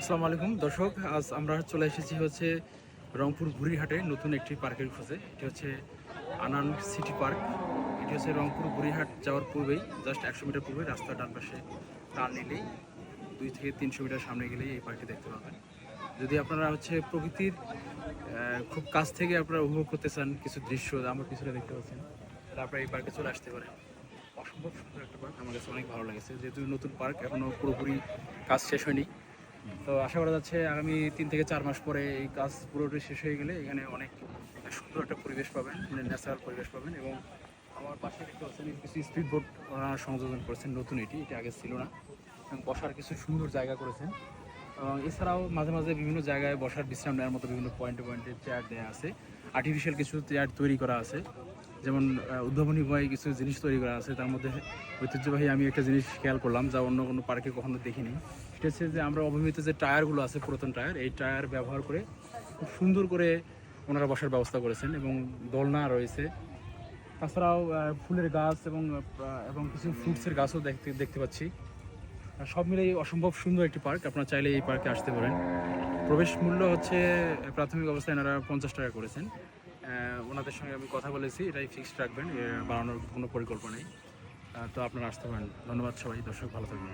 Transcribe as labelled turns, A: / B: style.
A: আসসালামু আলাইকুম দর্শক, আজ আমরা চলে এসেছি হচ্ছে রংপুর বুড়িহাটে নতুন একটি পার্কের খোঁজে। এটি হচ্ছে আনান সিটি পার্ক। এটি হচ্ছে রংপুর বুড়িহাট যাওয়ার পূর্বেই, জাস্ট 100 মিটার পূর্বে রাস্তার ডান পাশে টার্ন নিলেই 2 থেকে 300 মিটার সামনে গেলেই এই পার্কটি দেখতে পাবেন। যদি আপনারা হচ্ছে প্রকৃতির খুব কাছ থেকে আপনারা উপভোগ করতে চান কিছু দৃশ্য আমার পিছনে দেখতে পাচ্ছেন, তাহলে আপনারা এই পার্কে চলে আসতে পারেন। অসম্ভব সুন্দর একটা পার্ক, আমার কাছে অনেক ভালো লেগেছে। যেহেতু নতুন পার্ক, এখনও পুরোপুরি কাজ শেষ হয়নি, তো আশা করা যাচ্ছে আগামী 3 থেকে 4 মাস পরে এই কাজ পুরোটা শেষ হয়ে গেলে এখানে অনেক সুন্দর একটা পরিবেশ পাবেন, মানে ন্যাচারাল পরিবেশ পাবেন। এবং আমার পাশে দেখতে পাচ্ছেন কিছু স্পিড বোট সংযোজন করেছেন, নতুন এটি আগে ছিল না। এবং বসার কিছু সুন্দর জায়গা করেছেন, এবং এছাড়াও মাঝে মাঝে বিভিন্ন জায়গায় বসার বিশ্রাম নেওয়ার মতো বিভিন্ন পয়েন্টে পয়েন্টে চেয়ার দেওয়া আছে। আর্টিফিশিয়াল কিছু চেয়ার তৈরি করা আছে, যেমন উদ্ভাবনী উপায়ে কিছু জিনিস তৈরি করা আছে। তার মধ্যে ঐতিহ্যবাহী আমি একটা জিনিস খেয়াল করলাম, যা অন্য কোনো পার্কে কখনো দেখিনি। সেটা হচ্ছে যে আমরা অবহিত যে টায়ারগুলো আছে, পুরাতন টায়ার, এই টায়ার ব্যবহার করে খুব সুন্দর করে ওনারা বসার ব্যবস্থা করেছেন, এবং দোলনা রয়েছে। তাছাড়াও ফুলের গাছ এবং কিছু ফ্রুটসের গাছও দেখতে দেখতে পাচ্ছি। সব মিলেই অসম্ভব সুন্দর একটি পার্ক। আপনারা চাইলে এই পার্কে আসতে পারেন। প্রবেশ মূল্য হচ্ছে প্রাথমিক অবস্থায় এনারা 50 টাকা করেছেন। ওনাদের সঙ্গে আমি কথা বলেছি, এটাই ফিক্সড রাখবেন, বাড়ানোর কোনো পরিকল্পনা নেই। তো আপনারা আসতে পারেন। ধন্যবাদ সবাই, দর্শক ভালো থাকবেন।